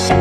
Hey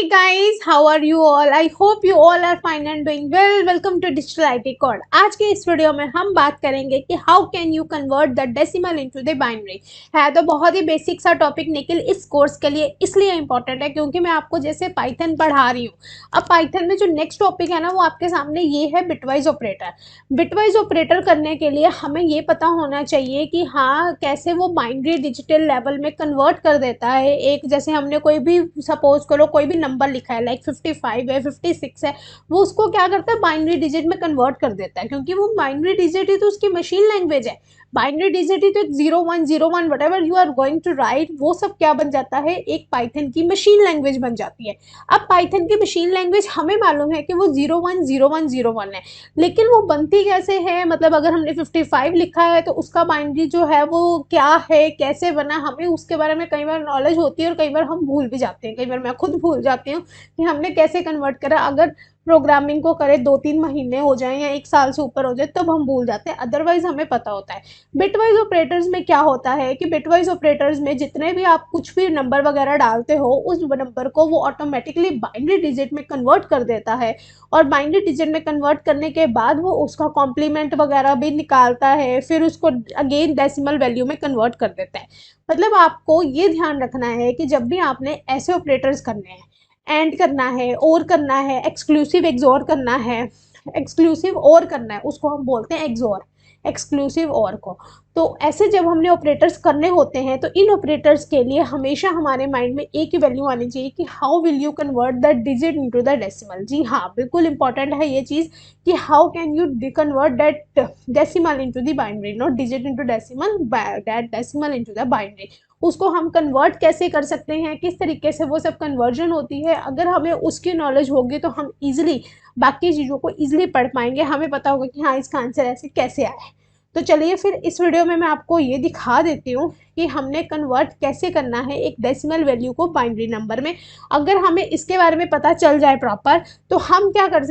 guys, how are you all? I hope you all are fine and doing well. Welcome to Digital IT Code. आज के इस video में हम बात करेंगे कि how can you convert the decimal into the binary. है तो बहुत ही बेसिक सा टॉपिक, लेकिन इस कोर्स के लिए इसलिए इंपॉर्टेंट है क्योंकि मैं आपको जैसे पाइथन पढ़ा रही हूँ। अब पाइथन में जो नेक्स्ट टॉपिक है ना, वो आपके सामने ये है बिटवाइज ऑपरेटर। बिटवाइज ऑपरेटर करने के लिए हमें ये पता होना चाहिए कि हाँ कैसे वो बाइनरी डिजिटल लेवल में कन्वर्ट कर देता है। एक जैसे हमने कोई भी सपोज करो कोई भी नंबर लिखा है, लाइक 55 है, 56 है, वो उसको क्या करता है, बाइनरी डिजिट में कन्वर्ट कर देता है, क्योंकि वो बाइनरी डिजिट ही तो उसकी मशीन लैंग्वेज है। बाइनरी डिजिट ही तो एक 0101 whatever you are going to write, वो सब क्या बन जाता है, एक पाइथन की मशीन लैंग्वेज बन जाती है। अब पाइथन की मशीन लैंग्वेज हमें मालूम है कि वो 010101 है, लेकिन वो बनती कैसे है, मतलब अगर हमने 55 लिखा है तो उसका बाइनरी जो है वो क्या है, कैसे बना, हमें उसके बारे में कई बार नॉलेज होती है और कई बार हम भूल भी जाते हैं। कई बार मैं खुद भूल जाती हूँ कि हमने कैसे कन्वर्ट करा। अगर प्रोग्रामिंग को करे 2-3 महीने हो जाए या 1 साल से ऊपर हो जाए तब हम भूल जाते हैं, अदरवाइज हमें पता होता है। बिटवाइज ऑपरेटर्स में क्या होता है कि बिटवाइज ऑपरेटर्स में जितने भी आप कुछ भी नंबर वगैरह डालते हो, उस नंबर को वो ऑटोमेटिकली बाइनरी डिजिट में कन्वर्ट कर देता है, और बाइनरी डिजिट में कन्वर्ट करने के बाद वो उसका कॉम्प्लीमेंट वगैरह भी निकालता है, फिर उसको अगेन डेसिमल वैल्यू में कन्वर्ट कर देता है। मतलब आपको ये ध्यान रखना है कि जब भी आपने ऐसे ऑपरेटर्स करने हैं, एंड करना है, और करना है, एक्सक्लूसिव एक्सोर करना है, एक्सक्लूसिव और करना है, उसको हम बोलते हैं एक्सोर, एक्सक्लूसिव और को। तो ऐसे जब हमने ऑपरेटर्स करने होते हैं तो इन ऑपरेटर्स के लिए हमेशा हमारे माइंड में एक ही वैल्यू आनी चाहिए कि how will you convert the digit into the decimal. जी हाँ, बिल्कुल इंपॉर्टेंट है ये चीज़ कि how can you convert that decimal into the binary, not digit into decimal, that decimal into the binary. उसको हम कन्वर्ट कैसे कर सकते हैं, किस तरीके से वो सब कन्वर्जन होती है, अगर हमें उसकी नॉलेज होगी तो हम इजीली बाकी चीज़ों को इजीली पढ़ पाएंगे। हमें पता होगा कि हाँ इसका आंसर ऐसे कैसे आया है। तो चलिए फिर इस वीडियो में मैं आपको ये दिखा देती हूँ कि हमने कन्वर्ट कैसे करना है एक डेसिमल वैल्यू को बाइनरी नंबर में। अगर हमें इसके बारे में पता चल जाए प्रॉपर, तो हम क्या कर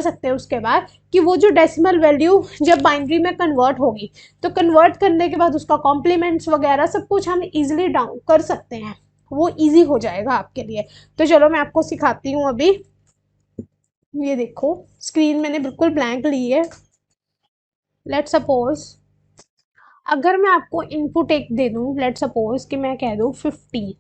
सकते हैं उसके बाद कि वो जो डेसिमल वैल्यू जब बाइनरी में कन्वर्ट होगी, तो कन्वर्ट करने के बाद उसका कॉम्प्लीमेंट्स वगैरह सब कुछ हम इजीली डाउन कर सकते हैं, वो इजी हो जाएगा आपके लिए। तो चलो मैं आपको सिखाती हूँ अभी। ये देखो स्क्रीन मैंने बिल्कुल ब्लैंक ली है। लेट सपोज अगर मैं आपको इनपुट एक दे दूं, लेट सपोज कि मैं कह दूं 15,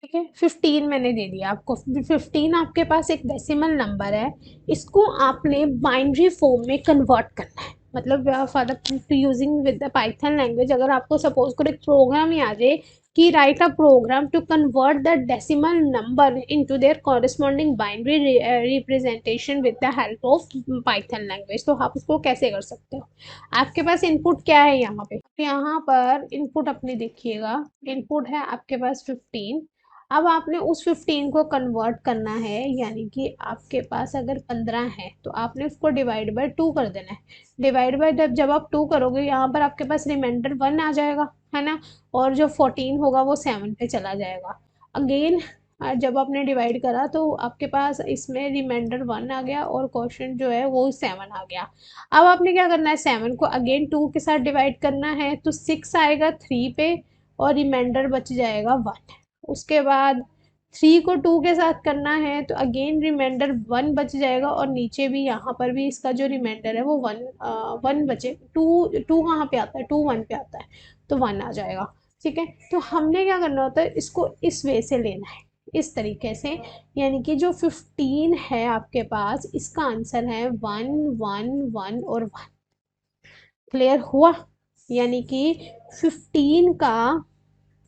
ठीक है, 15 मैंने दे दिया आपको। 15 आपके पास एक डेसिमल नंबर है, इसको आपने बाइनरी फॉर्म में कन्वर्ट करना है। मतलब for the using with the Python language, अगर आपको सपोज करो एक प्रोग्राम ही आ जाए कि write a program to convert the decimal number into their corresponding binary representation with the help of Python language, तो आप उसको कैसे कर सकते हो। आपके पास इनपुट क्या है यहाँ पे, यहाँ पर इनपुट अपने देखिएगा, इनपुट है आपके पास 15। अब आपने उस 15 को कन्वर्ट करना है, यानी कि आपके पास अगर 15 है तो आपने उसको डिवाइड बाय 2 कर देना है। डिवाइड बाय जब आप 2 करोगे, यहाँ पर आपके पास रिमाइंडर 1 आ जाएगा, है ना, और जो 14 होगा वो 7 पे चला जाएगा। अगेन जब आपने डिवाइड करा तो आपके पास इसमें रिमाइंडर 1 आ गया और क्वेश्चन जो है वो 7 आ गया। अब आपने क्या करना है, 7 को अगेन 2 के साथ डिवाइड करना है, तो 6 आएगा 3 पे और रिमाइंडर बच जाएगा 1। उसके बाद 3 को 2 के साथ करना है तो अगेन रिमाइंडर 1 बच जाएगा, और नीचे भी यहाँ पर भी इसका जो रिमाइंडर है वो 1 बचे। 2 कहाँ पे आता है, 2 1 पे आता है, तो 1 आ जाएगा। ठीक है, तो हमने क्या करना होता है, इसको इस वे से लेना है, इस तरीके से, यानी कि जो 15 है आपके पास, इसका आंसर है 1 1 1 और 1। क्लियर हुआ, यानी कि 15 का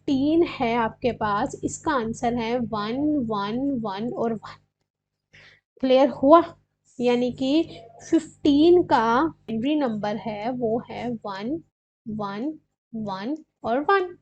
3 है आपके पास, इसका आंसर है 1 1 1 और 1। क्लियर हुआ, यानी कि 15 का बाइनरी नंबर है वो है 1 1 1 और 1।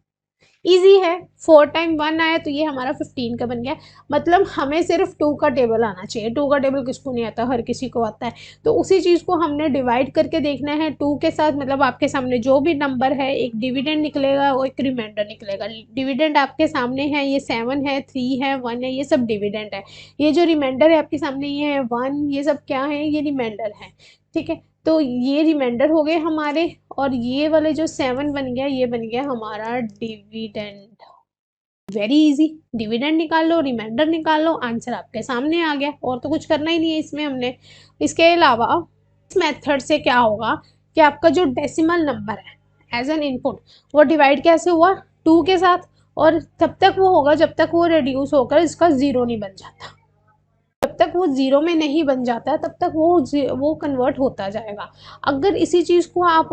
इजी है, 4 टाइम 1 आया तो ये हमारा 15 का बन गया। मतलब हमें सिर्फ 2 का टेबल आना चाहिए। 2 का टेबल किसको नहीं आता, हर किसी को आता है। तो उसी चीज़ को हमने डिवाइड करके देखना है 2 के साथ। मतलब आपके सामने जो भी नंबर है, एक डिविडेंड निकलेगा और एक रिमाइंडर निकलेगा। डिविडेंड आपके सामने है, ये 7 है, 3 है, 1 है, ये सब डिविडेंड है। ये जो रिमाइंडर है आपके सामने, ये है 1, ये सब क्या है, ये रिमाइंडर है। ठीक है, तो ये रिमाइंडर हो गए हमारे, और ये वाले जो 7 बन गया, ये बन गया हमारा डिविडेंड। वेरी इजी, डिविडेंड निकाल लो, रिमाइंडर निकाल लो, आंसर आपके सामने आ गया, और तो कुछ करना ही नहीं है इसमें हमने। इसके अलावा इस मेथड से क्या होगा कि आपका जो डेसिमल नंबर है एज एन इनपुट, वो डिवाइड कैसे हुआ, 2 के साथ, और तब तक वो होगा जब तक वो रिड्यूस होकर इसका ज़ीरो नहीं बन जाता। जब तक वो ज़ीरो में नहीं बन जाता तब तक वो कन्वर्ट होता जाएगा। अगर इसी चीज़ को आप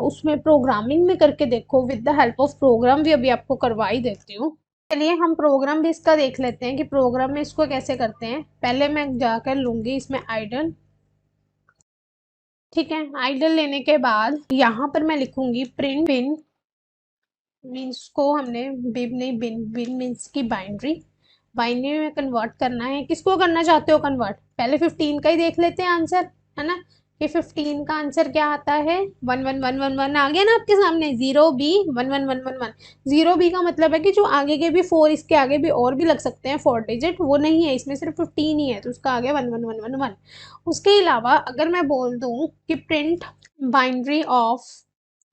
उसमें प्रोग्रामिंग में करके देखो with the help of program, भी अभी आपको करवा ही देती हूँ। चलिए हम प्रोग्राम भी इसका देख लेते हैं कि प्रोग्राम में इसको कैसे करते हैं। पहले मैं जाकर लूँगी इसमें आइडल, ठीक है। आइडल लेने के बाद यहाँ पर मैं लिखूँगी प्रिंट बिन, मीन्स को हमने बिन नहीं, बिन बिन मीन्स की बाइनरी, बाइनरी में कन्वर्ट करना है। किसको करना चाहते हो कन्वर्ट, पहले 15 का ही देख लेते हैं आंसर, है ना। कि 15 का आंसर क्या आता है, 11111 आ गया ना आपके सामने, 0B 11111। 0B का मतलब है कि जो आगे के भी 4, इसके आगे भी और भी लग सकते हैं 4 डिजिट, वो नहीं है, इसमें सिर्फ 15 ही है, तो उसका आ गया 11111। उसके अलावा अगर मैं बोल दूँ कि प्रिंट बाइनरी ऑफ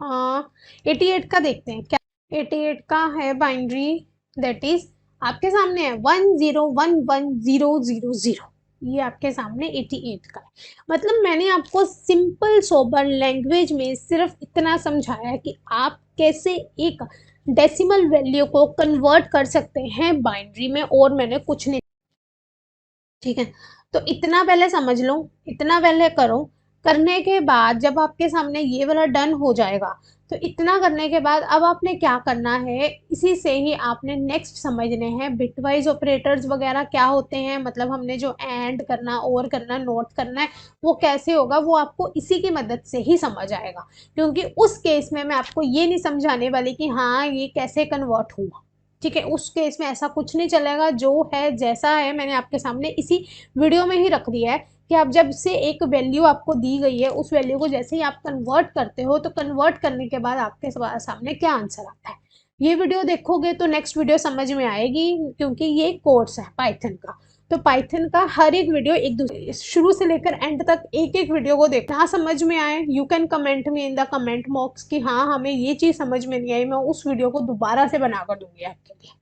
88 का देखते हैं क्या, 88 का है बाइनरी, दैट इज आपके सामने है 1011000, ये आपके सामने 88 का है। मतलब मैंने आपको सिंपल सोबर लैंग्वेज में सिर्फ इतना समझाया कि आप कैसे एक डेसिमल वैल्यू को कन्वर्ट कर सकते हैं बाइनरी में, और मैंने कुछ नहीं, ठीक है। तो इतना पहले समझ लो, इतना पहले करो। करने के बाद जब आपके सामने ये वाला डन हो जाएगा, तो इतना करने के बाद अब आपने क्या करना है, इसी से ही आपने नेक्स्ट समझने हैं बिटवाइज ऑपरेटर्स वगैरह क्या होते हैं, मतलब हमने जो एंड करना, और करना, नोट करना है, वो कैसे होगा, वो आपको इसी की मदद से ही समझ आएगा। क्योंकि उस केस में मैं आपको ये नहीं समझाने वाली कि हाँ ये कैसे कन्वर्ट हुआ, ठीक है। उस केस में ऐसा कुछ नहीं चलेगा, जो है जैसा है मैंने आपके सामने इसी वीडियो में ही रख दिया है कि आप जब से एक वैल्यू आपको दी गई है, उस वैल्यू को जैसे ही आप कन्वर्ट करते हो, तो कन्वर्ट करने के बाद आपके सामने क्या आंसर आता है, ये वीडियो देखोगे तो नेक्स्ट वीडियो समझ में आएगी, क्योंकि ये कोर्स है पाइथन का। तो पाइथन का हर एक वीडियो एक दूसरे शुरू से लेकर एंड तक एक एक वीडियो को देखना, हाँ समझ में आए you can comment me in the comment box कि हाँ हमें ये चीज़ समझ में नहीं आई, मैं उस वीडियो को दोबारा से बना कर दूंगी आपके लिए।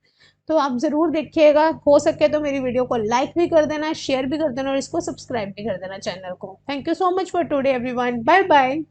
तो आप ज़रूर देखिएगा, हो सके तो मेरी वीडियो को लाइक भी कर देना, शेयर भी कर देना, और इसको सब्सक्राइब भी कर देना चैनल को। Thank you so much for today everyone, bye bye.